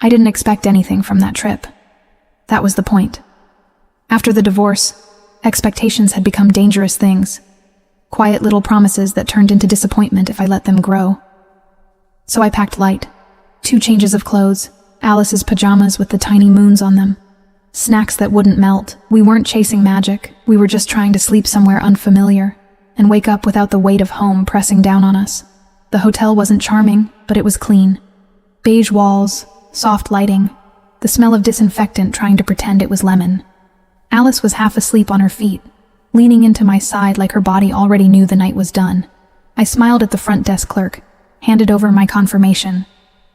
I didn't expect anything from that trip. That was the point. After the divorce, expectations had become dangerous things. Quiet little promises that turned into disappointment if I let them grow. So I packed light. 2 changes of clothes, Alice's pajamas with the tiny moons on them. Snacks that wouldn't melt. We weren't chasing magic. We were just trying to sleep somewhere unfamiliar and wake up without the weight of home pressing down on us. The hotel wasn't charming, but it was clean. Beige walls, soft lighting, the smell of disinfectant trying to pretend it was lemon. Alice was half asleep on her feet, leaning into my side like her body already knew the night was done. I smiled at the front desk clerk, handed over my confirmation,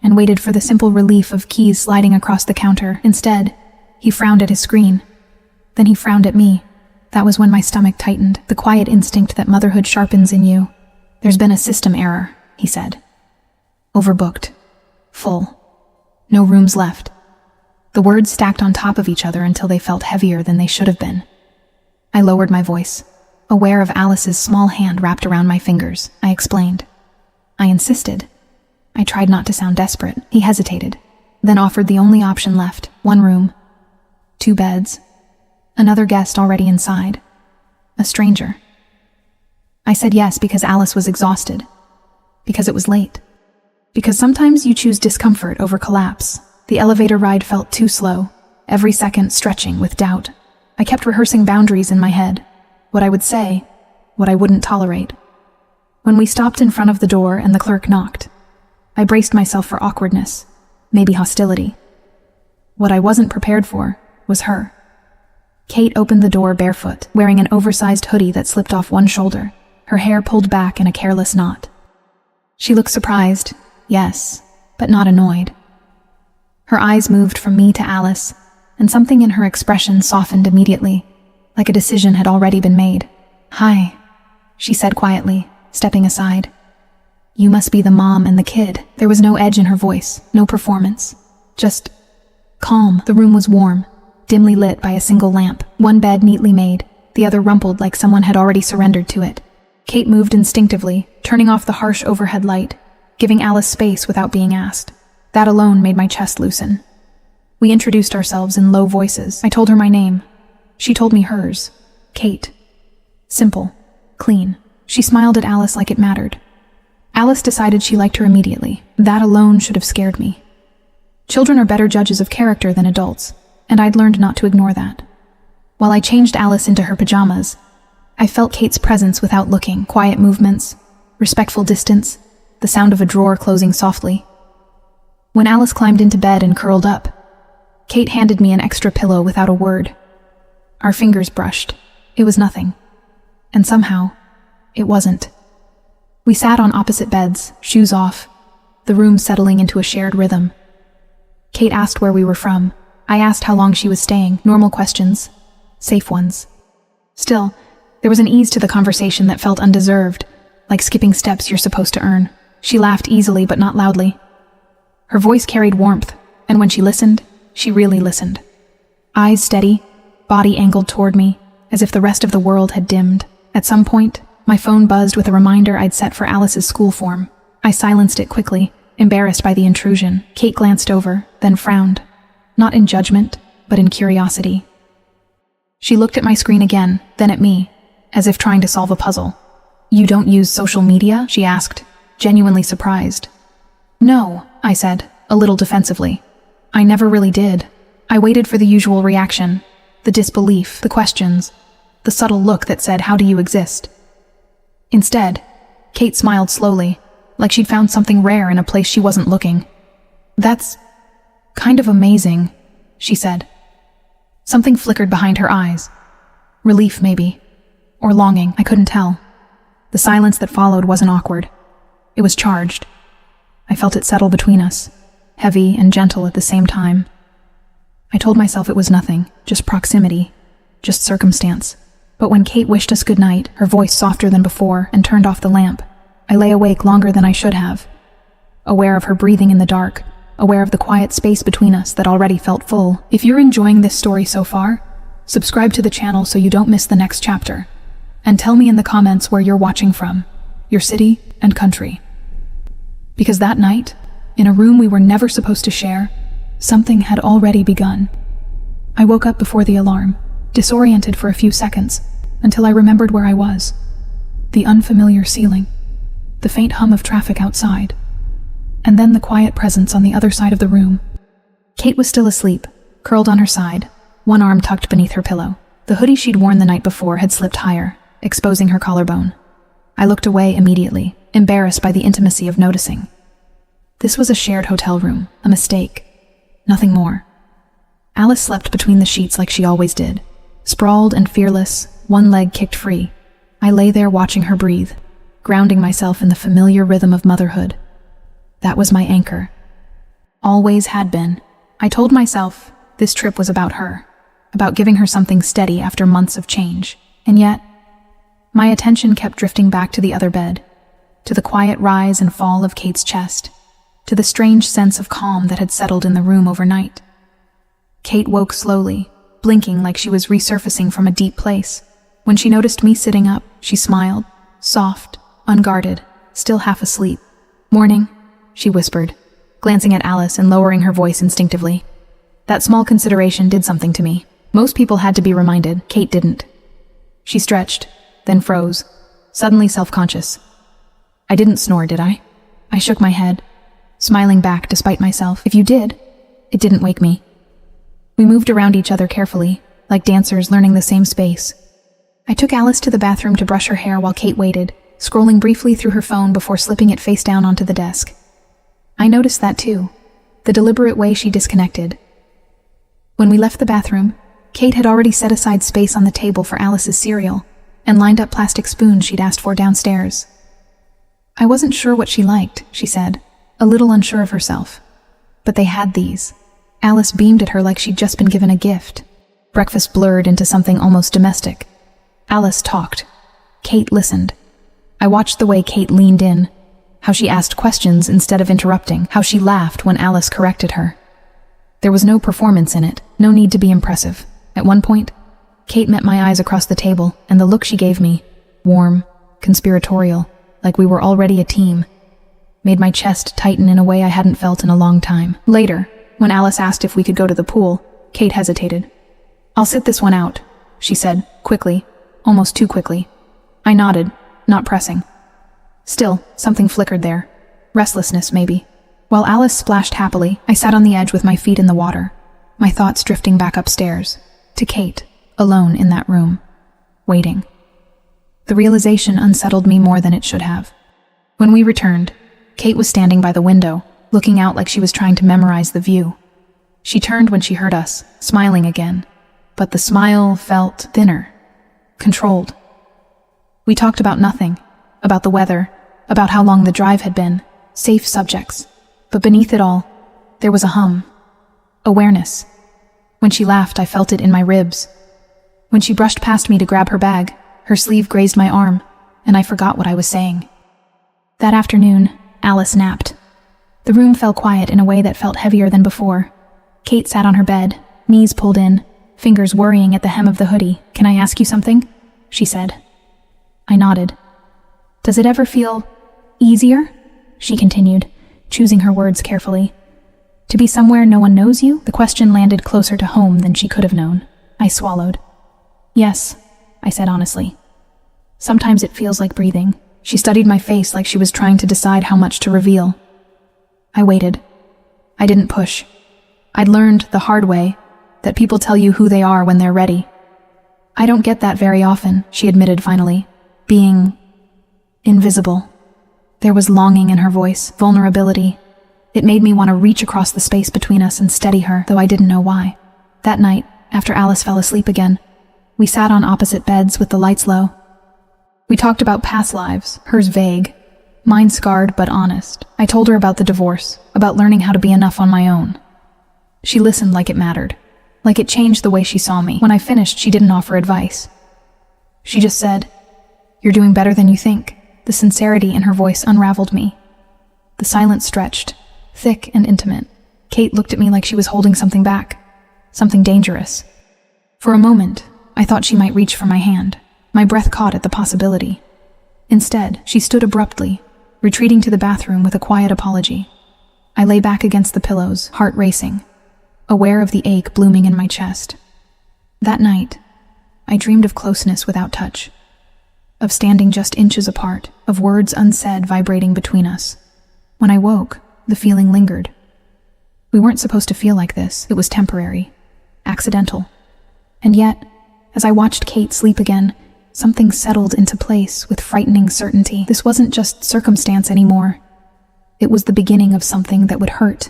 and waited for the simple relief of keys sliding across the counter. Instead, he frowned at his screen. Then he frowned at me. That was when my stomach tightened, the quiet instinct that motherhood sharpens in you. "There's been a system error," he said. "Overbooked. Full. No rooms left." The words stacked on top of each other until they felt heavier than they should have been. I lowered my voice, aware of Alice's small hand wrapped around my fingers. I explained. I insisted. I tried not to sound desperate. He hesitated, then offered the only option left: 1 room, 2 beds, another guest already inside, a stranger. I said yes because Alice was exhausted, because it was late, because sometimes you choose discomfort over collapse. The elevator ride felt too slow, every second stretching with doubt. I kept rehearsing boundaries in my head, what I would say, what I wouldn't tolerate. When we stopped in front of the door and the clerk knocked, I braced myself for awkwardness, maybe hostility. What I wasn't prepared for was her. Kate opened the door barefoot, wearing an oversized hoodie that slipped off one shoulder, her hair pulled back in a careless knot. She looked surprised, yes, but not annoyed. Her eyes moved from me to Alice, and something in her expression softened immediately, like a decision had already been made. "Hi," she said quietly, stepping aside. "You must be the mom and the kid." There was no edge in her voice, no performance, just calm. The room was warm, dimly lit by a single lamp, one bed neatly made, the other rumpled like someone had already surrendered to it. Kate moved instinctively, turning off the harsh overhead light, giving Alice space without being asked. That alone made my chest loosen. We introduced ourselves in low voices. I told her my name. She told me hers. Kate. Simple. Clean. She smiled at Alice like it mattered. Alice decided she liked her immediately. That alone should have scared me. Children are better judges of character than adults, and I'd learned not to ignore that. While I changed Alice into her pajamas, I felt Kate's presence without looking. Quiet movements, respectful distance, the sound of a drawer closing softly. When Alice climbed into bed and curled up, Kate handed me an extra pillow without a word. Our fingers brushed. It was nothing. And somehow, it wasn't. We sat on opposite beds, shoes off, the room settling into a shared rhythm. Kate asked where we were from. I asked how long she was staying. Normal questions. Safe ones. Still, there was an ease to the conversation that felt undeserved, like skipping steps you're supposed to earn. She laughed easily but not loudly. Her voice carried warmth, and when she listened, she really listened. Eyes steady, body angled toward me, as if the rest of the world had dimmed. At some point, my phone buzzed with a reminder I'd set for Alice's school form. I silenced it quickly, embarrassed by the intrusion. Kate glanced over, then frowned. Not in judgment, but in curiosity. She looked at my screen again, then at me, as if trying to solve a puzzle. "You don't use social media?" she asked, genuinely surprised. "No," I said, a little defensively. "I never really did." I waited for the usual reaction, the disbelief, the questions, the subtle look that said, "How do you exist?" Instead, Kate smiled slowly, like she'd found something rare in a place she wasn't looking. "That's kind of amazing," she said. Something flickered behind her eyes. Relief, maybe. Or longing, I couldn't tell. The silence that followed wasn't awkward. It was charged. I felt it settle between us, heavy and gentle at the same time. I told myself it was nothing, just proximity, just circumstance. But when Kate wished us good night, her voice softer than before, and turned off the lamp, I lay awake longer than I should have, aware of her breathing in the dark, aware of the quiet space between us that already felt full. If you're enjoying this story so far, subscribe to the channel so you don't miss the next chapter, and tell me in the comments where you're watching from, your city and country. Because that night, in a room we were never supposed to share, Something had already begun. I woke up before the alarm, disoriented for a few seconds, until I remembered where I was. The unfamiliar ceiling, the faint hum of traffic outside, and then the quiet presence on the other side of the room. Kate was still asleep, curled on her side, one arm tucked beneath her pillow. The hoodie she'd worn the night before had slipped higher, exposing her collarbone. I looked away immediately, embarrassed by the intimacy of noticing. This was a shared hotel room, a mistake. Nothing more. Alice slept between the sheets like she always did. Sprawled and fearless, one leg kicked free. I lay there watching her breathe, grounding myself in the familiar rhythm of motherhood. That was my anchor. Always had been. I told myself this trip was about her, about giving her something steady after months of change. And yet, my attention kept drifting back to the other bed, to the quiet rise and fall of Kate's chest, to the strange sense of calm that had settled in the room overnight. Kate woke slowly, blinking like she was resurfacing from a deep place. When she noticed me sitting up, she smiled, soft, unguarded, still half asleep. "Morning," she whispered, glancing at Alice and lowering her voice instinctively. That small consideration did something to me. Most people had to be reminded, Kate didn't. She stretched, then froze, suddenly self-conscious. I didn't snore, did I? I shook my head, smiling back despite myself. If you did, it didn't wake me. We moved around each other carefully, like dancers learning the same space. I took Alice to the bathroom to brush her hair while Kate waited, scrolling briefly through her phone before slipping it face down onto the desk. I noticed that too, the deliberate way she disconnected. When we left the bathroom, Kate had already set aside space on the table for Alice's cereal and lined up plastic spoons she'd asked for downstairs. I wasn't sure what she liked, she said, a little unsure of herself. But they had these. Alice beamed at her like she'd just been given a gift. Breakfast blurred into something almost domestic. Alice talked. Kate listened. I watched the way Kate leaned in, how she asked questions instead of interrupting, how she laughed when Alice corrected her. There was no performance in it, no need to be impressive. At one point, Kate met my eyes across the table, and the look she gave me, warm, conspiratorial, like we were already a team, made my chest tighten in a way I hadn't felt in a long time. Later, when Alice asked if we could go to the pool, Kate hesitated. "I'll sit this one out," she said, quickly, almost too quickly. I nodded, not pressing. Still, something flickered there. Restlessness, maybe. While Alice splashed happily, I sat on the edge with my feet in the water, my thoughts drifting back upstairs, to Kate, alone in that room, waiting. The realization unsettled me more than it should have. When we returned, Kate was standing by the window, looking out like she was trying to memorize the view. She turned when she heard us, smiling again, but the smile felt thinner, controlled. We talked about nothing, about the weather, about how long the drive had been, safe subjects. But beneath it all, there was a hum. Awareness. When she laughed, I felt it in my ribs. When she brushed past me to grab her bag, her sleeve grazed my arm, and I forgot what I was saying. That afternoon, Alice napped. The room fell quiet in a way that felt heavier than before. Kate sat on her bed, knees pulled in, fingers worrying at the hem of the hoodie. "Can I ask you something?" she said. I nodded. "Does it ever feel easier?" she continued, choosing her words carefully. "To be somewhere no one knows you?" The question landed closer to home than she could have known. I swallowed. "Yes," I said honestly. "Sometimes it feels like breathing." She studied my face like she was trying to decide how much to reveal. I waited. I didn't push. I'd learned the hard way that people tell you who they are when they're ready. "I don't get that very often," she admitted finally. "Being invisible." There was longing in her voice, vulnerability. It made me want to reach across the space between us and steady her, though I didn't know why. That night, after Alice fell asleep again, we sat on opposite beds with the lights low. We talked about past lives, hers vague, mine scarred but honest. I told her about the divorce, about learning how to be enough on my own. She listened like it mattered, like it changed the way she saw me. When I finished, she didn't offer advice. She just said, "You're doing better than you think." The sincerity in her voice unraveled me. The silence stretched, thick and intimate. Kate looked at me like she was holding something back, something dangerous. For a moment, I thought she might reach for my hand. My breath caught at the possibility. Instead, she stood abruptly, retreating to the bathroom with a quiet apology. I lay back against the pillows, heart racing. aware of the ache blooming in my chest. That night, I dreamed of closeness without touch, of standing just inches apart, of words unsaid vibrating between us. When I woke, the feeling lingered. We weren't supposed to feel like this. It was temporary, accidental. And yet, as I watched Kate sleep again, something settled into place with frightening certainty. This wasn't just circumstance anymore. It was the beginning of something that would hurt.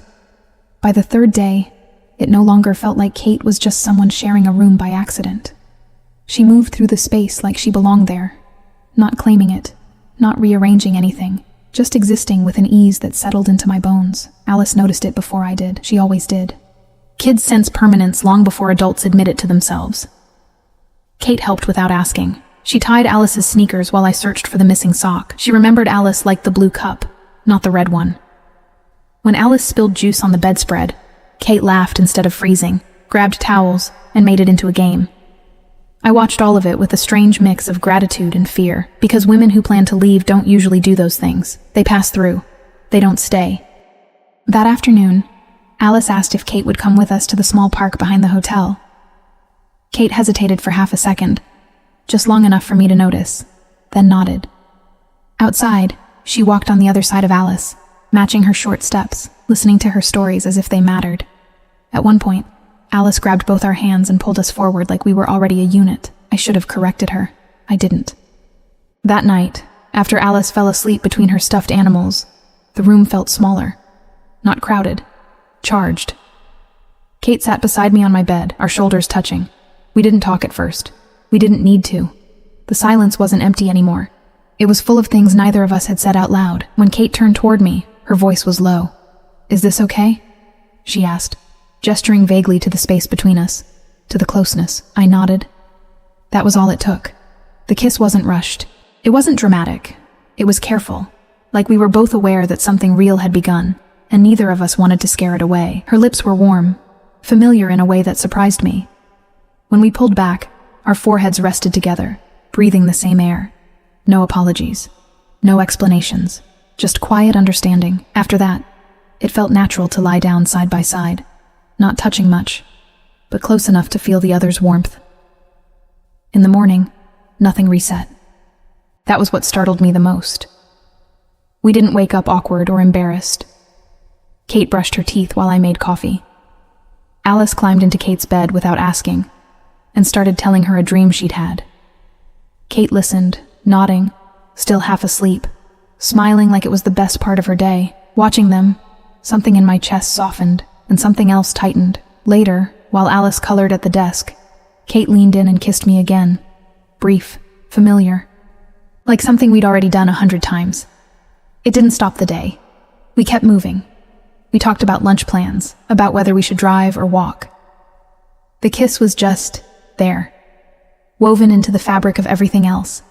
By the third day, it no longer felt like Kate was just someone sharing a room by accident. She moved through the space like she belonged there, not claiming it, not rearranging anything, just existing with an ease that settled into my bones. Alice noticed it before I did. She always did. Kids sense permanence long before adults admit it to themselves. Kate helped without asking. She tied Alice's sneakers while I searched for the missing sock. She remembered Alice liked the blue cup, not the red one. When Alice spilled juice on the bedspread, Kate laughed instead of freezing, grabbed towels, and made it into a game. I watched all of it with a strange mix of gratitude and fear, because women who plan to leave don't usually do those things. They pass through. They don't stay. That afternoon, Alice asked if Kate would come with us to the small park behind the hotel. Kate hesitated for half a second, just long enough for me to notice, then nodded. Outside, she walked on the other side of Alice, matching her short steps, listening to her stories as if they mattered. At one point, Alice grabbed both our hands and pulled us forward like we were already a unit. I should have corrected her. I didn't. That night, after Alice fell asleep between her stuffed animals, the room felt smaller. Not crowded. Charged. Kate sat beside me on my bed, our shoulders touching. We didn't talk at first. We didn't need to. The silence wasn't empty anymore. It was full of things neither of us had said out loud. When Kate turned toward me, her voice was low. "Is this okay?" she asked, gesturing vaguely to the space between us, to the closeness. I nodded. That was all it took. The kiss wasn't rushed. It wasn't dramatic. It was careful, like we were both aware that something real had begun, and neither of us wanted to scare it away. Her lips were warm, familiar in a way that surprised me. When we pulled back, our foreheads rested together, breathing the same air. No apologies. No explanations. Just quiet understanding. After that, it felt natural to lie down side by side, not touching much, but close enough to feel the other's warmth. In the morning, nothing reset. That was what startled me the most. We didn't wake up awkward or embarrassed. Kate brushed her teeth while I made coffee. Alice climbed into Kate's bed without asking, and started telling her a dream she'd had. Kate listened, nodding, still half asleep, smiling like it was the best part of her day. Watching them, something in my chest softened, and something else tightened. Later, while Alice colored at the desk, Kate leaned in and kissed me again. Brief, familiar, like something we'd already done 100 times. It didn't stop the day. We kept moving. We talked about lunch plans, about whether we should drive or walk. The kiss was just there, woven into the fabric of everything else.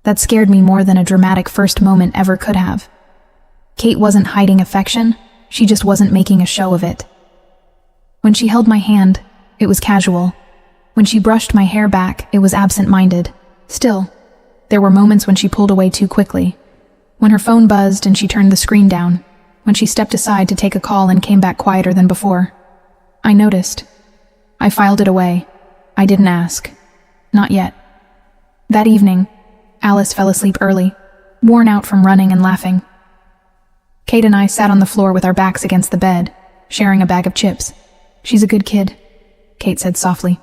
That scared me more than a dramatic first moment ever could have. Kate wasn't hiding affection, she just wasn't making a show of it. When she held my hand, it was casual. When she brushed my hair back, it was absent-minded. Still, there were moments when she pulled away too quickly. When her phone buzzed and she turned the screen down. When she stepped aside to take a call and came back quieter than before. I noticed. I filed it away. I didn't ask. Not yet. That evening, Alice fell asleep early, worn out from running and laughing. Kate and I sat on the floor with our backs against the bed, sharing a bag of chips. "She's a good kid," Kate said softly.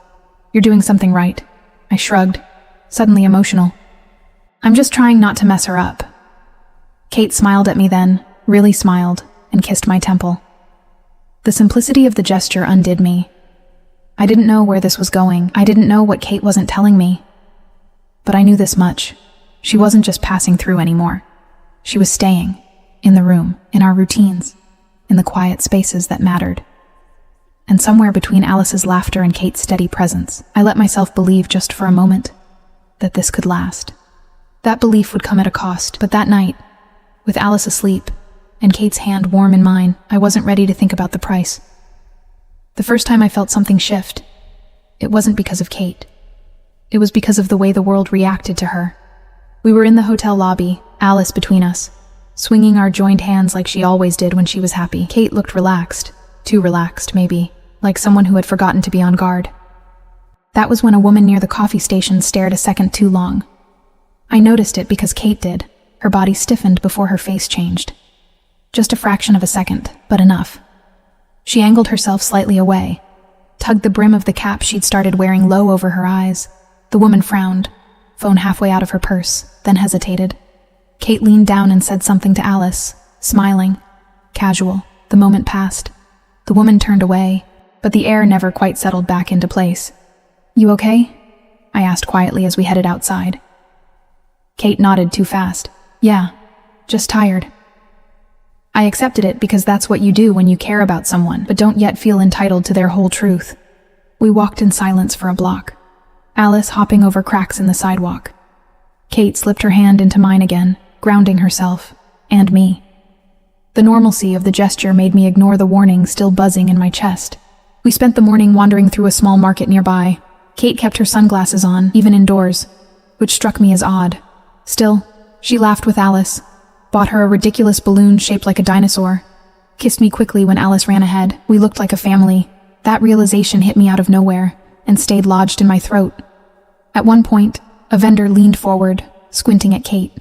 "You're doing something right." I shrugged, suddenly emotional. "I'm just trying not to mess her up." Kate smiled at me then, really smiled, and kissed my temple. The simplicity of the gesture undid me. I didn't know where this was going. I didn't know what Kate wasn't telling me. But I knew this much. She wasn't just passing through anymore. She was staying, in the room, in our routines, in the quiet spaces that mattered. And somewhere between Alice's laughter and Kate's steady presence, I let myself believe just for a moment that this could last. That belief would come at a cost, but that night, with Alice asleep, and Kate's hand warm in mine, I wasn't ready to think about the price. The first time I felt something shift, it wasn't because of Kate. It was because of the way the world reacted to her. We were in the hotel lobby, Alice between us, swinging our joined hands like she always did when she was happy. Kate looked relaxed, too relaxed, maybe. like someone who had forgotten to be on guard. That was when a woman near the coffee station stared a second too long. I noticed it because Kate did. Her body stiffened before her face changed. Just a fraction of a second, but enough. She angled herself slightly away, tugged the brim of the cap she'd started wearing low over her eyes. The woman frowned, phone halfway out of her purse, then hesitated. Kate leaned down and said something to Alice, smiling. Casual. The moment passed. The woman turned away, but the air never quite settled back into place. "You okay?" I asked quietly as we headed outside. Kate nodded too fast. "Yeah, just tired." I accepted it because that's what you do when you care about someone, but don't yet feel entitled to their whole truth. We walked in silence for a block, Alice hopping over cracks in the sidewalk. Kate slipped her hand into mine again, grounding herself, and me. The normalcy of the gesture made me ignore the warning still buzzing in my chest. We spent the morning wandering through a small market nearby. Kate kept her sunglasses on, even indoors, which struck me as odd. Still, she laughed with Alice, bought her a ridiculous balloon shaped like a dinosaur, kissed me quickly when Alice ran ahead. We looked like a family. That realization hit me out of nowhere and stayed lodged in my throat. At one point, a vendor leaned forward, squinting at Kate.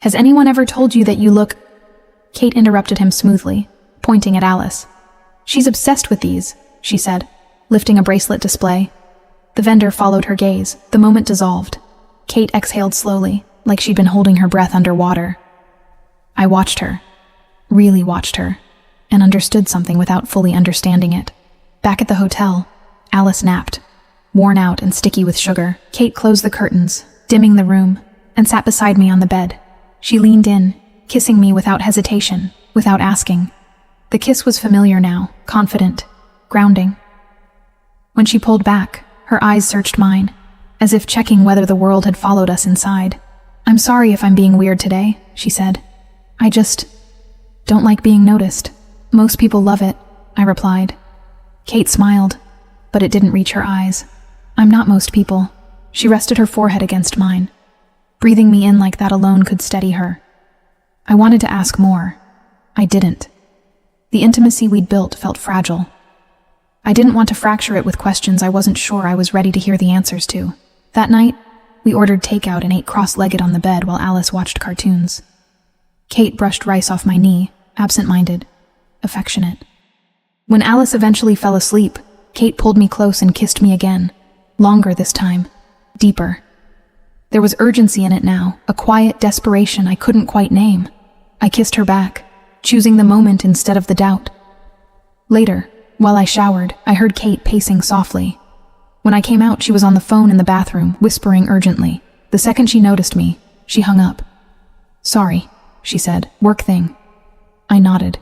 "Has anyone ever told you that you look—" Kate interrupted him smoothly, pointing at Alice. "She's obsessed with these," she said, lifting a bracelet display. The vendor followed her gaze. The moment dissolved. Kate exhaled slowly, like she'd been holding her breath underwater. I watched her, really watched her, and understood something without fully understanding it. Back at the hotel, Alice napped, worn out and sticky with sugar. Kate closed the curtains, dimming the room, and sat beside me on the bed. She leaned in, kissing me without hesitation, without asking. The kiss was familiar now, confident, grounding. When she pulled back, her eyes searched mine, as if checking whether the world had followed us inside. "I'm sorry if I'm being weird today," she said. "I just don't like being noticed. Most people love it," I replied. Kate smiled, but it didn't reach her eyes. "I'm not most people." She rested her forehead against mine. Breathing me in like that alone could steady her. I wanted to ask more. I didn't. The intimacy we'd built felt fragile. I didn't want to fracture it with questions I wasn't sure I was ready to hear the answers to. That night, we ordered takeout and ate cross-legged on the bed while Alice watched cartoons. Kate brushed rice off my knee, absent-minded, affectionate. When Alice eventually fell asleep, Kate pulled me close and kissed me again. Longer this time. Deeper. There was urgency in it now, a quiet desperation I couldn't quite name. I kissed her back, choosing the moment instead of the doubt. Later, while I showered, I heard Kate pacing softly. When I came out, she was on the phone in the bathroom, whispering urgently. The second she noticed me, she hung up. "Sorry," she said. "Work thing." I nodded.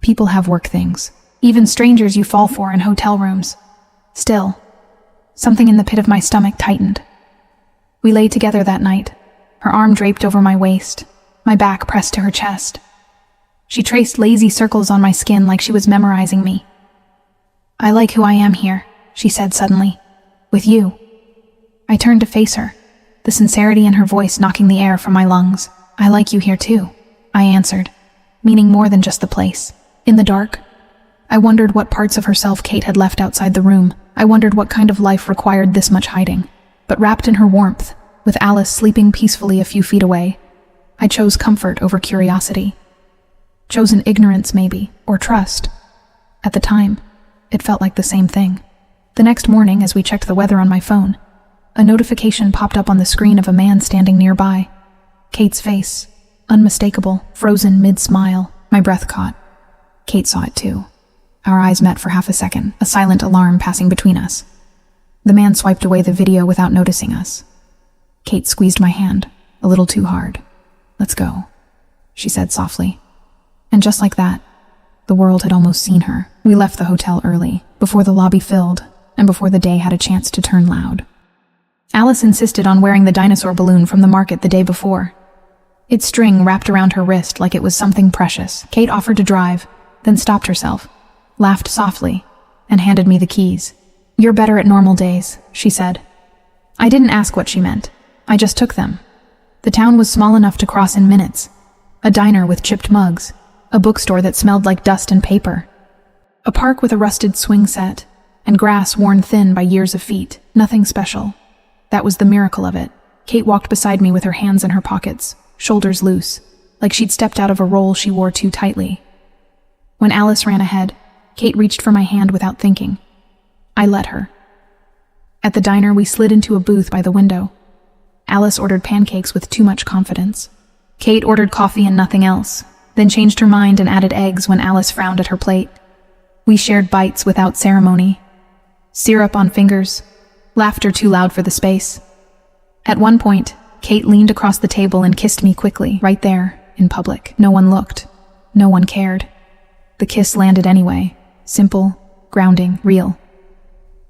People have work things. Even strangers you fall for in hotel rooms. Still, something in the pit of my stomach tightened. We lay together that night, her arm draped over my waist, my back pressed to her chest. She traced lazy circles on my skin like she was memorizing me. "I like who I am here," she said suddenly. "With you." I turned to face her, the sincerity in her voice knocking the air from my lungs. "I like you here too," I answered, meaning more than just the place. In the dark, I wondered what parts of herself Kate had left outside the room. I wondered what kind of life required this much hiding. But wrapped in her warmth, with Alice sleeping peacefully a few feet away, I chose comfort over curiosity. Chosen ignorance maybe, or trust. At the time, it felt like the same thing. The next morning, as we checked the weather on my phone, a notification popped up on the screen of a man standing nearby. Kate's face, unmistakable, frozen mid-smile. My breath caught. Kate saw it too. Our eyes met for half a second, a silent alarm passing between us. The man swiped away the video without noticing us. Kate squeezed my hand, a little too hard. "Let's go," she said softly. And just like that, the world had almost seen her. We left the hotel early, before the lobby filled, and before the day had a chance to turn loud. Alice insisted on wearing the dinosaur balloon from the market the day before. Its string wrapped around her wrist like it was something precious. Kate offered to drive, then stopped herself, laughed softly, and handed me the keys. "You're better at normal days," she said. I didn't ask what she meant. I just took them. The town was small enough to cross in minutes. A diner with chipped mugs. A bookstore that smelled like dust and paper. A park with a rusted swing set, and grass worn thin by years of feet. Nothing special. That was the miracle of it. Kate walked beside me with her hands in her pockets, shoulders loose, like she'd stepped out of a role she wore too tightly. When Alice ran ahead, Kate reached for my hand without thinking. I let her. At the diner, we slid into a booth by the window. Alice ordered pancakes with too much confidence. Kate ordered coffee and nothing else, then changed her mind and added eggs when Alice frowned at her plate. We shared bites without ceremony. Syrup on fingers, laughter too loud for the space. At one point, Kate leaned across the table and kissed me quickly, right there, in public. No one looked. No one cared. The kiss landed anyway. Simple, grounding, real.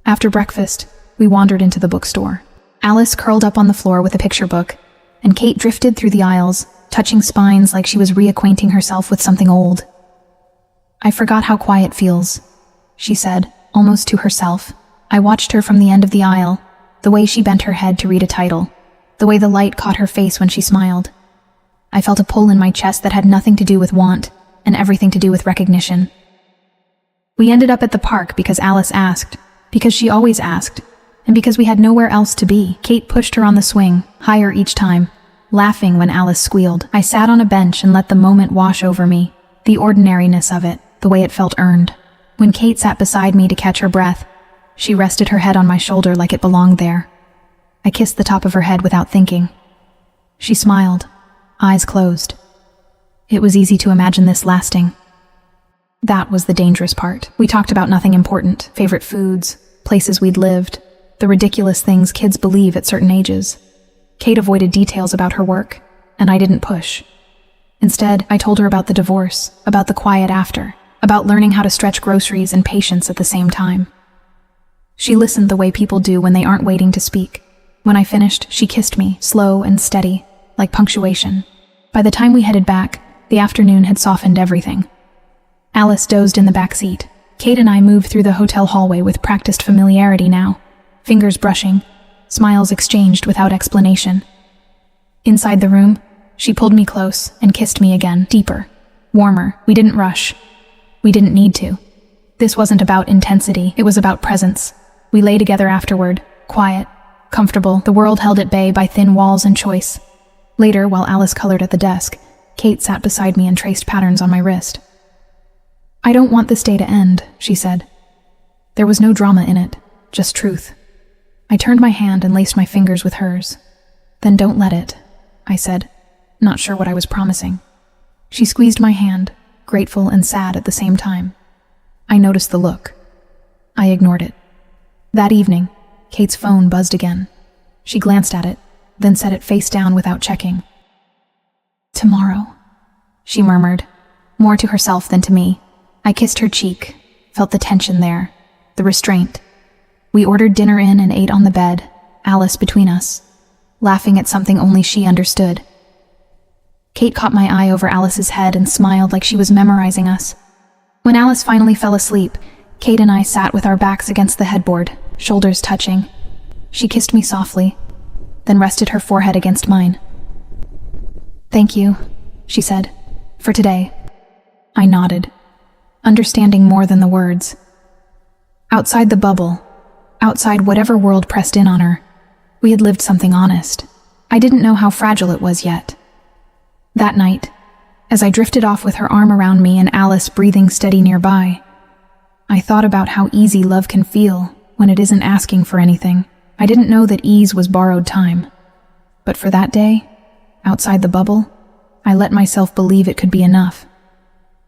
After breakfast, we wandered into the bookstore. Alice curled up on the floor with a picture book, and Kate drifted through the aisles, touching spines like she was reacquainting herself with something old. "I forgot how quiet feels," she said, almost to herself. I watched her from the end of the aisle, the way she bent her head to read a title, the way the light caught her face when she smiled. I felt a pull in my chest that had nothing to do with want, and everything to do with recognition. We ended up at the park because Alice asked, because she always asked, and because we had nowhere else to be. Kate pushed her on the swing, higher each time, laughing when Alice squealed. I sat on a bench and let the moment wash over me, the ordinariness of it, the way it felt earned. When Kate sat beside me to catch her breath, she rested her head on my shoulder like it belonged there. I kissed the top of her head without thinking. She smiled, eyes closed. It was easy to imagine this lasting. That was the dangerous part. We talked about nothing important, favorite foods, places we'd lived, the ridiculous things kids believe at certain ages. Kate avoided details about her work, and I didn't push. Instead, I told her about the divorce, about the quiet after, about learning how to stretch groceries and patience at the same time. She listened the way people do when they aren't waiting to speak. When I finished, she kissed me, slow and steady, like punctuation. By the time we headed back, the afternoon had softened everything. Alice dozed in the back seat. Kate and I moved through the hotel hallway with practiced familiarity now, fingers brushing, smiles exchanged without explanation. Inside the room, she pulled me close and kissed me again, deeper, warmer. We didn't rush. We didn't need to. This wasn't about intensity, it was about presence. We lay together afterward, quiet, comfortable, the world held at bay by thin walls and choice. Later, while Alice colored at the desk, Kate sat beside me and traced patterns on my wrist. "I don't want this day to end," she said. There was no drama in it, just truth. I turned my hand and laced my fingers with hers. "Then don't let it," I said, not sure what I was promising. She squeezed my hand, grateful and sad at the same time. I noticed the look. I ignored it. That evening, Kate's phone buzzed again. She glanced at it, then set it face down without checking. "Tomorrow," she murmured, more to herself than to me. I kissed her cheek, felt the tension there, the restraint. We ordered dinner in and ate on the bed, Alice between us, laughing at something only she understood. Kate caught my eye over Alice's head and smiled like she was memorizing us. When Alice finally fell asleep, Kate and I sat with our backs against the headboard, shoulders touching. She kissed me softly, then rested her forehead against mine. "Thank you," she said, "for today." I nodded, understanding more than the words. Outside the bubble, outside whatever world pressed in on her, we had lived something honest. I didn't know how fragile it was yet. That night, as I drifted off with her arm around me and Alice breathing steady nearby, I thought about how easy love can feel when it isn't asking for anything. I didn't know that ease was borrowed time. But for that day, outside the bubble, I let myself believe it could be enough.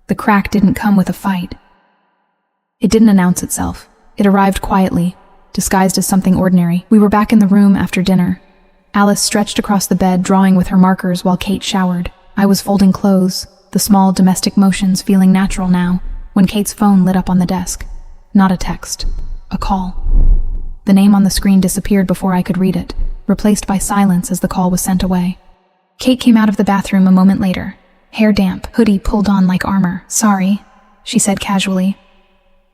The crack didn't come with a fight. It didn't announce itself. It arrived quietly, disguised as something ordinary. We were back in the room after dinner. Alice stretched across the bed, drawing with her markers while Kate showered. I was folding clothes, the small domestic motions feeling natural now, when Kate's phone lit up on the desk. Not a text, a call. The name on the screen disappeared before I could read it, replaced by silence as the call was sent away. Kate came out of the bathroom a moment later, hair damp, hoodie pulled on like armor. "Sorry," she said casually.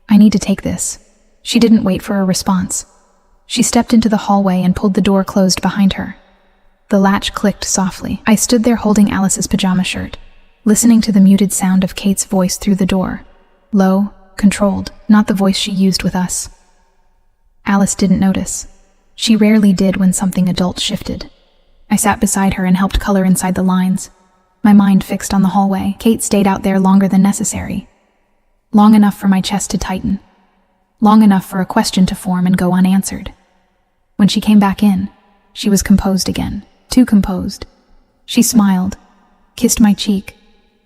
"I need to take this." She didn't wait for a response. She stepped into the hallway and pulled the door closed behind her. The latch clicked softly. I stood there holding Alice's pajama shirt, listening to the muted sound of Kate's voice through the door. Low, controlled, not the voice she used with us. Alice didn't notice. She rarely did when something adult shifted. I sat beside her and helped color inside the lines. My mind fixed on the hallway. Kate stayed out there longer than necessary. Long enough for my chest to tighten. Long enough for a question to form and go unanswered. When she came back in, she was composed again. Too composed. She smiled, kissed my cheek,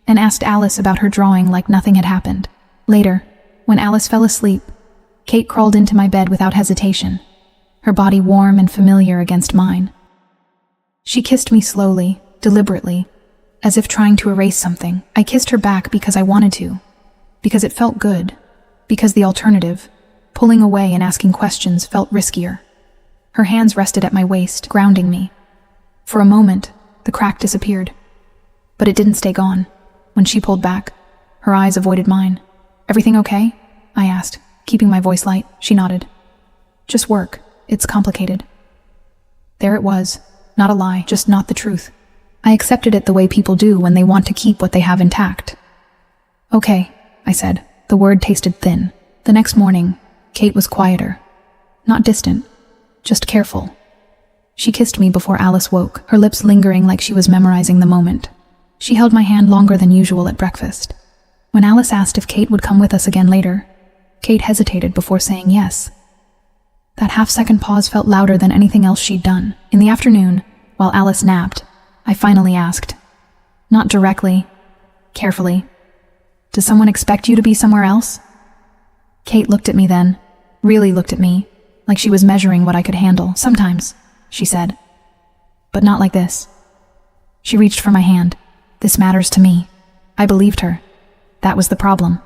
and asked Alice about her drawing like nothing had happened. Later, when Alice fell asleep, Kate crawled into my bed without hesitation, her body warm and familiar against mine. She kissed me slowly, deliberately, as if trying to erase something. I kissed her back because I wanted to, because it felt good, because the alternative, pulling away and asking questions, felt riskier. Her hands rested at my waist, grounding me. For a moment, the crack disappeared, but it didn't stay gone. When she pulled back, her eyes avoided mine. "Everything okay?" I asked, keeping my voice light. She nodded. "Just work. It's complicated." There it was. Not a lie, just not the truth. I accepted it the way people do when they want to keep what they have intact. "Okay," I said. The word tasted thin. The next morning, Kate was quieter. Not distant, just careful. She kissed me before Alice woke, her lips lingering like she was memorizing the moment. She held my hand longer than usual at breakfast. When Alice asked if Kate would come with us again later, Kate hesitated before saying yes. That half-second pause felt louder than anything else she'd done. In the afternoon, while Alice napped, I finally asked. Not directly, carefully. "Does someone expect you to be somewhere else?" Kate looked at me then, really looked at me, like she was measuring what I could handle. "Sometimes," she said. "But not like this." She reached for my hand. "This matters to me." I believed her. That was the problem.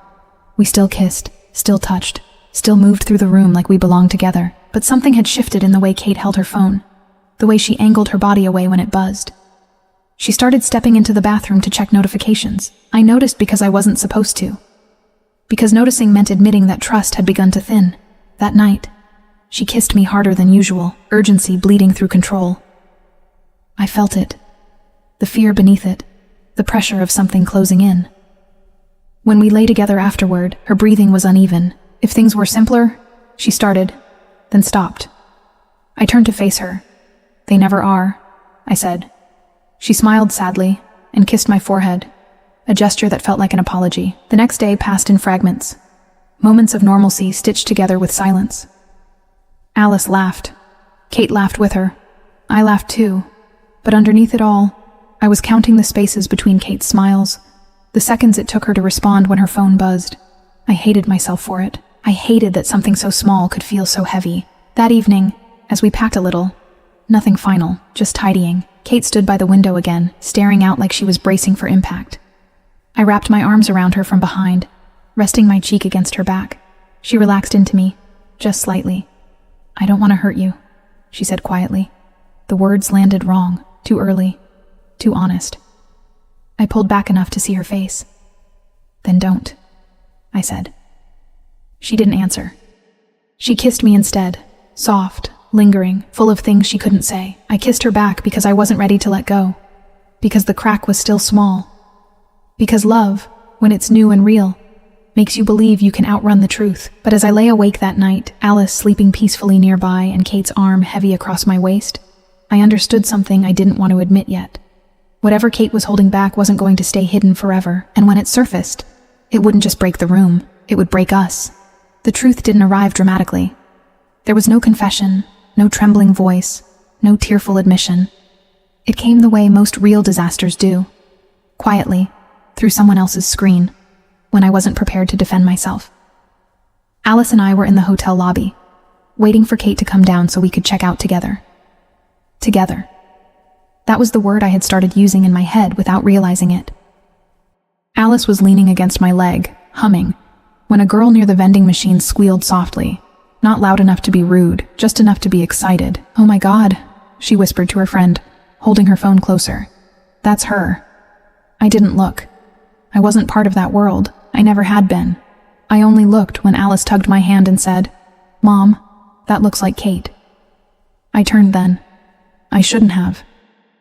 We still kissed, still touched, still moved through the room like we belonged together. But something had shifted in the way Kate held her phone, the way she angled her body away when it buzzed. She started stepping into the bathroom to check notifications. I noticed because I wasn't supposed to. Because noticing meant admitting that trust had begun to thin. That night, she kissed me harder than usual, urgency bleeding through control. I felt it. The fear beneath it, the pressure of something closing in. When we lay together afterward, her breathing was uneven. "If things were simpler," she started, then stopped. I turned to face her. "They never are," I said. She smiled sadly and kissed my forehead, a gesture that felt like an apology. The next day passed in fragments, moments of normalcy stitched together with silence. Alice laughed. Kate laughed with her. I laughed too, but underneath it all, I was counting the spaces between Kate's smiles, the seconds it took her to respond when her phone buzzed. I hated myself for it. I hated that something so small could feel so heavy. That evening, as we packed a little, nothing final, just tidying, Kate stood by the window again, staring out like she was bracing for impact. I wrapped my arms around her from behind, resting my cheek against her back. She relaxed into me, just slightly. "I don't want to hurt you," she said quietly. The words landed wrong, too early, too honest. I pulled back enough to see her face. "Then don't," I said. She didn't answer. She kissed me instead, soft, lingering, full of things she couldn't say. I kissed her back because I wasn't ready to let go, because the crack was still small, because love, when it's new and real, makes you believe you can outrun the truth. But as I lay awake that night, Alice sleeping peacefully nearby and Kate's arm heavy across my waist, I understood something I didn't want to admit yet. Whatever Kate was holding back wasn't going to stay hidden forever, and when it surfaced, it wouldn't just break the room, it would break us. The truth didn't arrive dramatically. There was no confession, no trembling voice, no tearful admission. It came the way most real disasters do, quietly, through someone else's screen, when I wasn't prepared to defend myself. Alice and I were in the hotel lobby, waiting for Kate to come down so we could check out together. Together. That was the word I had started using in my head without realizing it. Alice was leaning against my leg, humming, when a girl near the vending machine squealed softly, not loud enough to be rude, just enough to be excited. "Oh my God," she whispered to her friend, holding her phone closer. "That's her." I didn't look. I wasn't part of that world. I never had been. I only looked when Alice tugged my hand and said, "Mom, that looks like Kate." I turned then. I shouldn't have.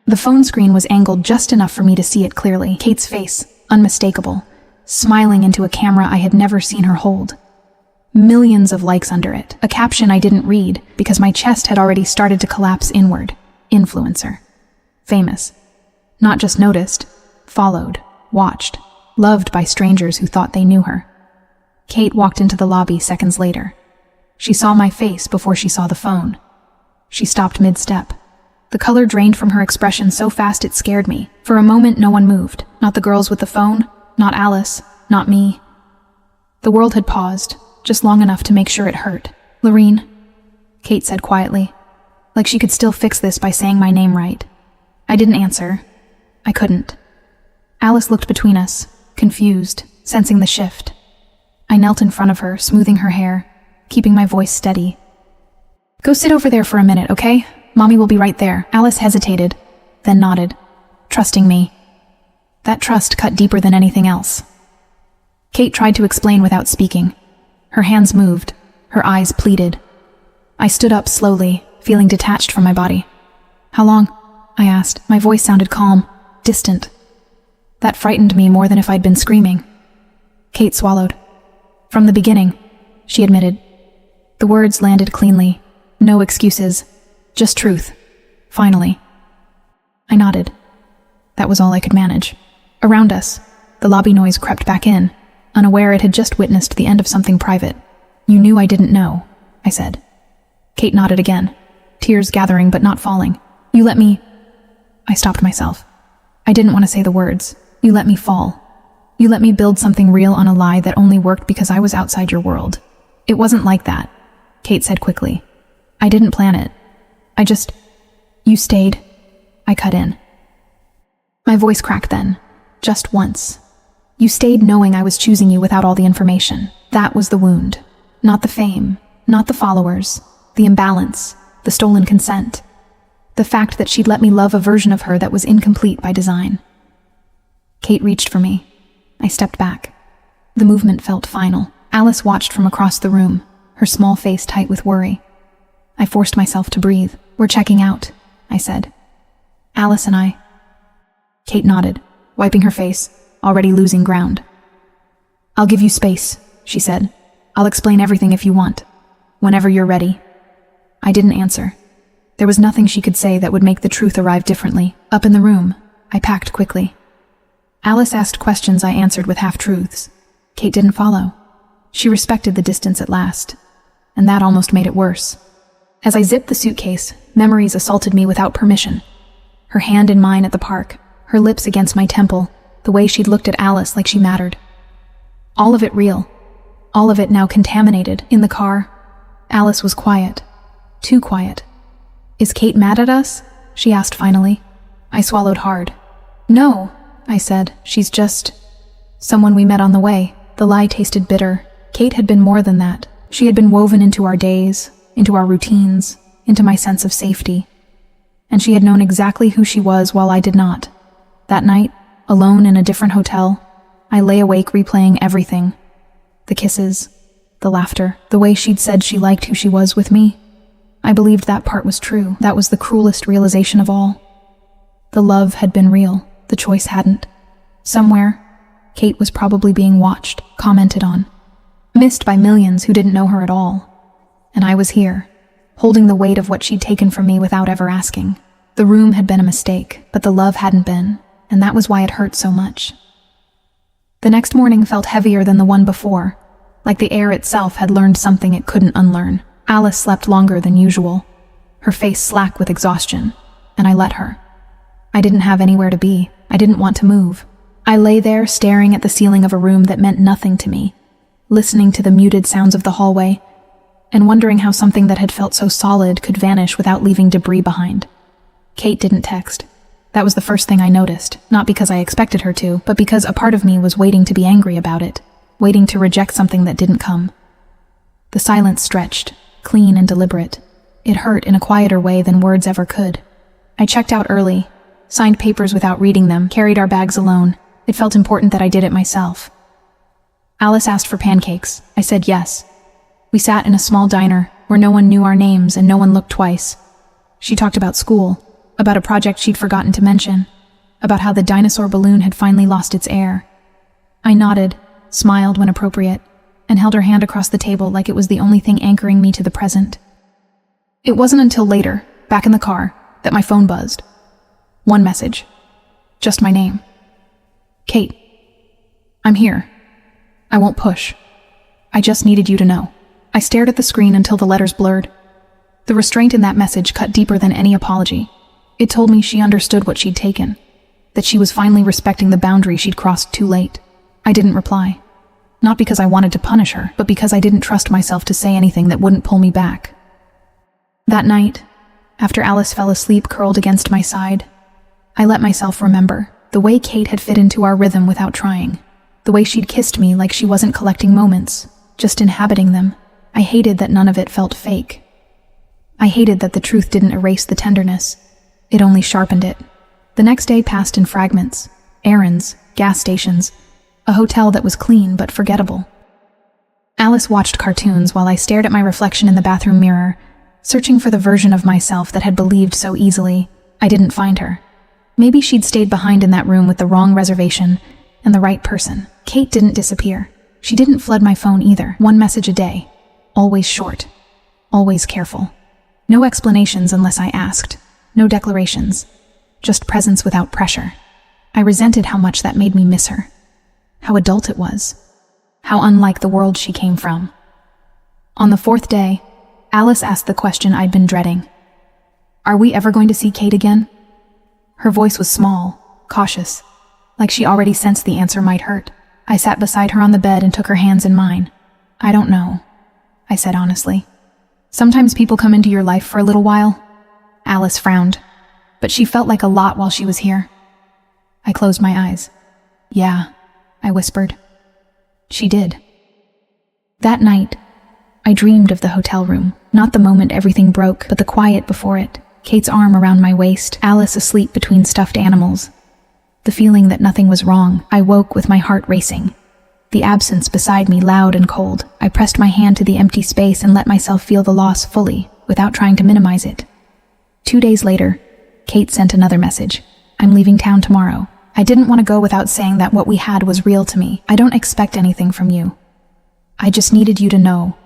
The phone screen was angled just enough for me to see it clearly. Kate's face, unmistakable, smiling into a camera I had never seen her hold. Millions of likes under it, a caption I didn't read because my chest had already started to collapse inward. Influencer. Famous. Not just noticed, followed, watched, loved by strangers who thought they knew her. Kate walked into the lobby seconds later. She saw my face before she saw the phone. She stopped mid-step. The color drained from her expression so fast it scared me. For a moment, no one moved. Not the girls with the phone, not Alice, not me. The world had paused, just long enough to make sure it hurt. "Lorene," Kate said quietly, like she could still fix this by saying my name right. I didn't answer. I couldn't. Alice looked between us, confused, sensing the shift. I knelt in front of her, smoothing her hair, keeping my voice steady. "Go sit over there for a minute, okay? Mommy will be right there." Alice hesitated, then nodded, trusting me. That trust cut deeper than anything else. Kate tried to explain without speaking. Her hands moved, her eyes pleaded. I stood up slowly, feeling detached from my body. "How long?" I asked. My voice sounded calm, distant. That frightened me more than if I'd been screaming. Kate swallowed. "From the beginning," she admitted. The words landed cleanly. No excuses, just truth. Finally. I nodded. That was all I could manage. Around us, the lobby noise crept back in, unaware it had just witnessed the end of something private. "You knew I didn't know," I said. Kate nodded again, tears gathering but not falling. "You let me..." I stopped myself. I didn't want to say the words. "You let me fall. You let me build something real on a lie that only worked because I was outside your world." "It wasn't like that," Kate said quickly. "I didn't plan it. You stayed." I cut in. My voice cracked then, just once. "You stayed knowing I was choosing you without all the information. That was the wound. Not the fame, not the followers, the imbalance, the stolen consent. The fact that she'd let me love a version of her that was incomplete by design." Kate reached for me. I stepped back. The movement felt final. Alice watched from across the room, her small face tight with worry. I forced myself to breathe. "We're checking out," I said. "Alice and I." Kate nodded, wiping her face, already losing ground. "I'll give you space," she said. "I'll explain everything if you want. Whenever you're ready." I didn't answer. There was nothing she could say that would make the truth arrive differently. Up in the room, I packed quickly. Alice asked questions I answered with half-truths. Kate didn't follow. She respected the distance at last, and that almost made it worse. As I zipped the suitcase, memories assaulted me without permission. Her hand in mine at the park, her lips against my temple, the way she'd looked at Alice like she mattered. All of it real. All of it now contaminated. In the car, Alice was quiet. Too quiet. "Is Kate mad at us?" she asked finally. I swallowed hard. "No," I said. "She's just someone we met on the way." The lie tasted bitter. Kate had been more than that. She had been woven into our days, into our routines, into my sense of safety. And she had known exactly who she was while I did not. That night, alone in a different hotel, I lay awake replaying everything. The kisses, the laughter, the way she'd said she liked who she was with me. I believed that part was true. That was the cruelest realization of all. The love had been real. The choice hadn't. Somewhere, Kate was probably being watched, commented on, missed by millions who didn't know her at all. And I was here, holding the weight of what she'd taken from me without ever asking. The room had been a mistake, but the love hadn't been, and that was why it hurt so much. The next morning felt heavier than the one before, like the air itself had learned something it couldn't unlearn. Alice slept longer than usual, her face slack with exhaustion, and I let her. I didn't have anywhere to be. I didn't want to move. I lay there staring at the ceiling of a room that meant nothing to me, listening to the muted sounds of the hallway, and wondering how something that had felt so solid could vanish without leaving debris behind. Kate didn't text. That was the first thing I noticed, not because I expected her to, but because a part of me was waiting to be angry about it, waiting to reject something that didn't come. The silence stretched, clean and deliberate. It hurt in a quieter way than words ever could. I checked out early, signed papers without reading them, carried our bags alone. It felt important that I did it myself. Alice asked for pancakes. I said yes. We sat in a small diner where no one knew our names and no one looked twice. She talked about school, about a project she'd forgotten to mention, about how the dinosaur balloon had finally lost its air. I nodded, smiled when appropriate, and held her hand across the table like it was the only thing anchoring me to the present. It wasn't until later, back in the car, that my phone buzzed. One message. Just my name. Kate. I'm here. I won't push. I just needed you to know. I stared at the screen until the letters blurred. The restraint in that message cut deeper than any apology. It told me she understood what she'd taken, that she was finally respecting the boundary she'd crossed too late. I didn't reply. Not because I wanted to punish her, but because I didn't trust myself to say anything that wouldn't pull me back. That night, after Alice fell asleep curled against my side, I let myself remember the way Kate had fit into our rhythm without trying, the way she'd kissed me like she wasn't collecting moments, just inhabiting them. I hated that none of it felt fake. I hated that the truth didn't erase the tenderness. It only sharpened it. The next day passed in fragments, errands, gas stations, a hotel that was clean but forgettable. Alice watched cartoons while I stared at my reflection in the bathroom mirror, searching for the version of myself that had believed so easily. I didn't find her. Maybe she'd stayed behind in that room with the wrong reservation and the right person. Kate didn't disappear. She didn't flood my phone either. One message a day. Always short. Always careful. No explanations unless I asked. No declarations. Just presence without pressure. I resented how much that made me miss her. How adult it was. How unlike the world she came from. On the fourth day, Alice asked the question I'd been dreading. Are we ever going to see Kate again? Her voice was small, cautious, like she already sensed the answer might hurt. I sat beside her on the bed and took her hands in mine. I don't know, I said honestly. Sometimes people come into your life for a little while. Alice frowned, but she felt like a lot while she was here. I closed my eyes. Yeah, I whispered. She did. That night, I dreamed of the hotel room, not the moment everything broke, but the quiet before it. Kate's arm around my waist, Alice asleep between stuffed animals. The feeling that nothing was wrong. I woke with my heart racing. The absence beside me loud and cold. I pressed my hand to the empty space and let myself feel the loss fully, without trying to minimize it. 2 days later, Kate sent another message. I'm leaving town tomorrow. I didn't want to go without saying that what we had was real to me. I don't expect anything from you. I just needed you to know.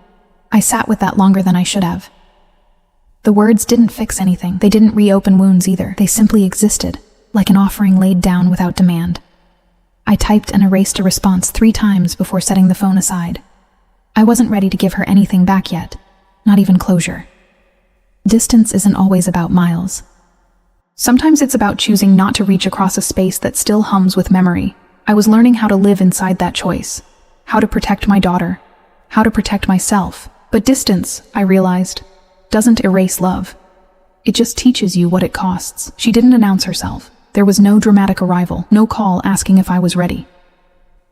I sat with that longer than I should have. The words didn't fix anything. They didn't reopen wounds either. They simply existed, like an offering laid down without demand. I typed and erased a response 3 times before setting the phone aside. I wasn't ready to give her anything back yet, not even closure. Distance isn't always about miles. Sometimes it's about choosing not to reach across a space that still hums with memory. I was learning how to live inside that choice, how to protect my daughter, how to protect myself. But distance, I realized, doesn't erase love. It just teaches you what it costs. She didn't announce herself. There was no dramatic arrival, no call asking if I was ready.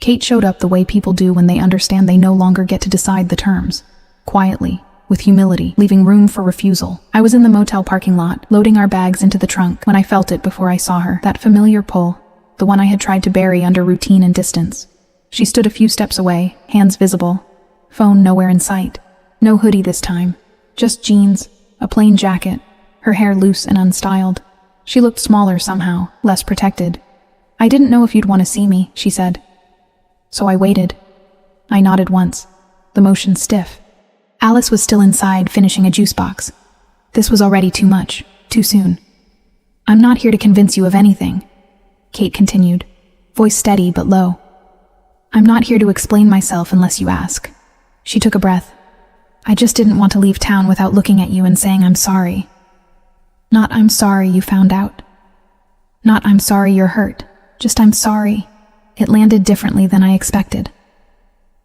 Kate showed up the way people do when they understand they no longer get to decide the terms. Quietly, with humility, leaving room for refusal. I was in the motel parking lot, loading our bags into the trunk, when I felt it before I saw her. That familiar pull, the one I had tried to bury under routine and distance. She stood a few steps away, hands visible, phone nowhere in sight. No hoodie this time. Just jeans, a plain jacket, her hair loose and unstyled. She looked smaller somehow, less protected. I didn't know if you'd want to see me, she said. So I waited. I nodded once, the motion stiff. Alice was still inside, finishing a juice box. This was already too much, too soon. I'm not here to convince you of anything, Kate continued, voice steady but low. I'm not here to explain myself unless you ask. She took a breath. I just didn't want to leave town without looking at you and saying I'm sorry. Not I'm sorry you found out. Not I'm sorry you're hurt. Just I'm sorry. It landed differently than I expected.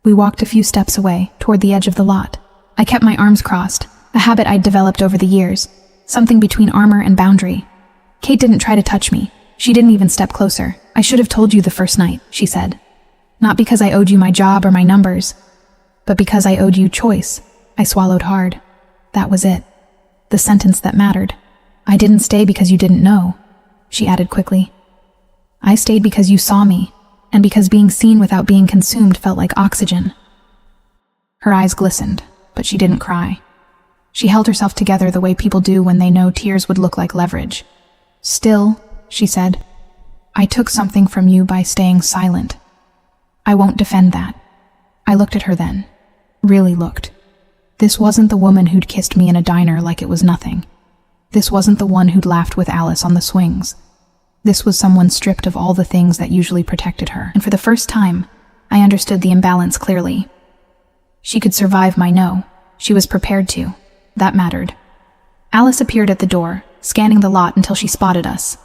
We walked a few steps away, toward the edge of the lot. I kept my arms crossed, a habit I'd developed over the years, something between armor and boundary. Kate didn't try to touch me. She didn't even step closer. I should have told you the first night, she said. Not because I owed you my job or my numbers, but because I owed you choice. I swallowed hard. That was it. The sentence that mattered. I didn't stay because you didn't know, she added quickly. I stayed because you saw me, and because being seen without being consumed felt like oxygen. Her eyes glistened, but she didn't cry. She held herself together the way people do when they know tears would look like leverage. Still, she said, I took something from you by staying silent. I won't defend that. I looked at her then. Really looked. This wasn't the woman who'd kissed me in a diner like it was nothing. This wasn't the one who'd laughed with Alice on the swings. This was someone stripped of all the things that usually protected her, and for the first time, I understood the imbalance clearly. She could survive my no. She was prepared to. That mattered. Alice appeared at the door, scanning the lot until she spotted us.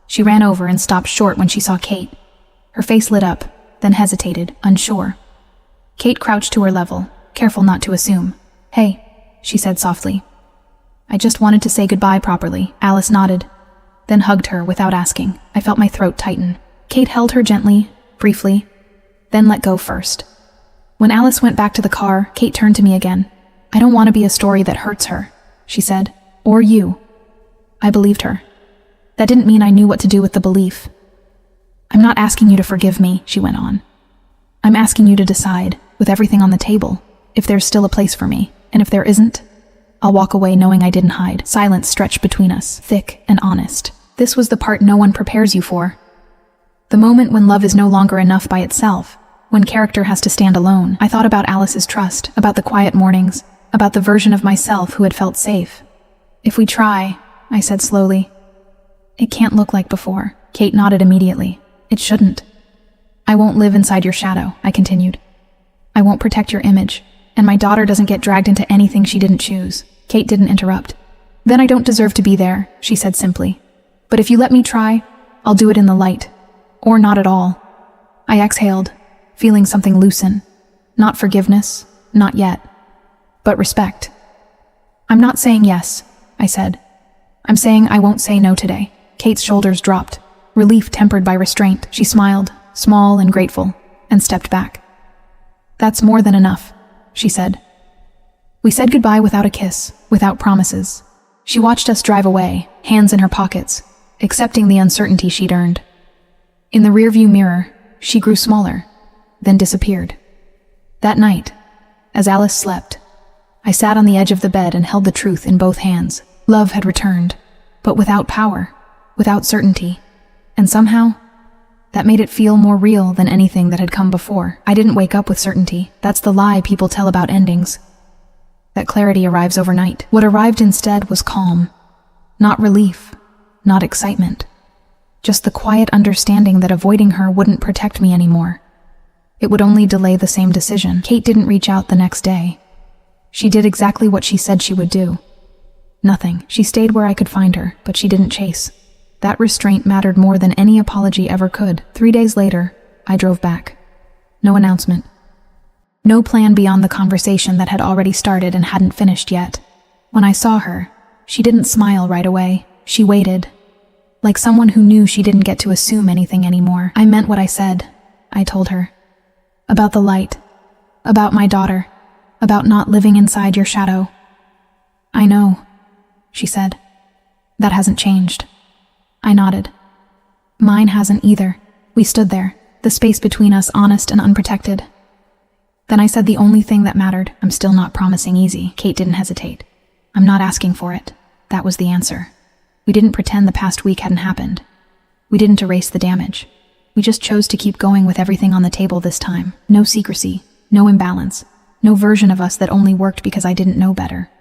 She ran over and stopped short when she saw Kate. Her face lit up, then hesitated, unsure. Kate crouched to her level, careful not to assume. "Hey," she said softly. "I just wanted to say goodbye properly." Alice nodded, then hugged her without asking. I felt my throat tighten. Kate held her gently, briefly, then let go first. When Alice went back to the car, Kate turned to me again. "I don't want to be a story that hurts her," she said. "Or you." I believed her. That didn't mean I knew what to do with the belief. "I'm not asking you to forgive me," she went on. "I'm asking you to decide, with everything on the table, if there's still a place for me, and if there isn't, I'll walk away knowing I didn't hide." Silence stretched between us, thick and honest. This was the part no one prepares you for. The moment when love is no longer enough by itself, when character has to stand alone. I thought about Alice's trust, about the quiet mornings, about the version of myself who had felt safe. "If we try," I said slowly, "it can't look like before." Kate nodded immediately. "It shouldn't." "I won't live inside your shadow," I continued. "I won't protect your image, and my daughter doesn't get dragged into anything she didn't choose." Kate didn't interrupt. "Then I don't deserve to be there," she said simply. "But if you let me try, I'll do it in the light. Or not at all." I exhaled, feeling something loosen. Not forgiveness, not yet, but respect. "I'm not saying yes," I said. "I'm saying I won't say no today." Kate's shoulders dropped, relief tempered by restraint. She smiled, small and grateful, and stepped back. "That's more than enough," she said. We said goodbye without a kiss, without promises. She watched us drive away, hands in her pockets, accepting the uncertainty she'd earned. In the rearview mirror, she grew smaller, then disappeared. That night, as Alice slept, I sat on the edge of the bed and held the truth in both hands. Love had returned, but without power, without certainty, and somehow, that made it feel more real than anything that had come before. I didn't wake up with certainty. That's the lie people tell about endings. That clarity arrives overnight. What arrived instead was calm. Not relief, not excitement. Just the quiet understanding that avoiding her wouldn't protect me anymore. It would only delay the same decision. Kate didn't reach out the next day. She did exactly what she said she would do. Nothing. She stayed where I could find her, but she didn't chase. That restraint mattered more than any apology ever could. 3 days later, I drove back. No announcement. No plan beyond the conversation that had already started and hadn't finished yet. When I saw her, she didn't smile right away. She waited, like someone who knew she didn't get to assume anything anymore. "I meant what I said," I told her. "About the light. About my daughter. About not living inside your shadow." "I know," she said. "That hasn't changed." I nodded. "Mine hasn't either." We stood there, the space between us honest and unprotected. Then I said the only thing that mattered. "I'm still not promising easy." Kate didn't hesitate. "I'm not asking for it." That was the answer. We didn't pretend the past week hadn't happened. We didn't erase the damage. We just chose to keep going with everything on the table this time. No secrecy, no imbalance, no version of us that only worked because I didn't know better.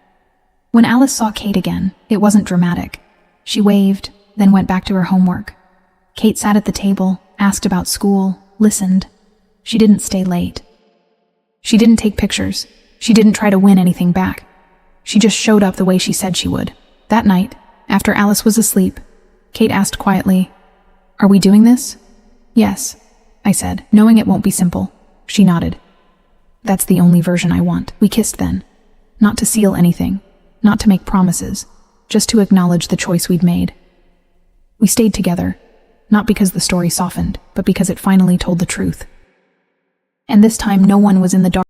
When Alice saw Kate again, it wasn't dramatic. She waved, then went back to her homework. Kate sat at the table, asked about school, listened. She didn't stay late. She didn't take pictures. She didn't try to win anything back. She just showed up the way she said she would. That night, after Alice was asleep, Kate asked quietly, "Are we doing this?" "Yes," I said, knowing it won't be simple. She nodded. "That's the only version I want." We kissed then. Not to seal anything, not to make promises, just to acknowledge the choice we'd made. We stayed together, not because the story softened, but because it finally told the truth. And this time no one was in the dark.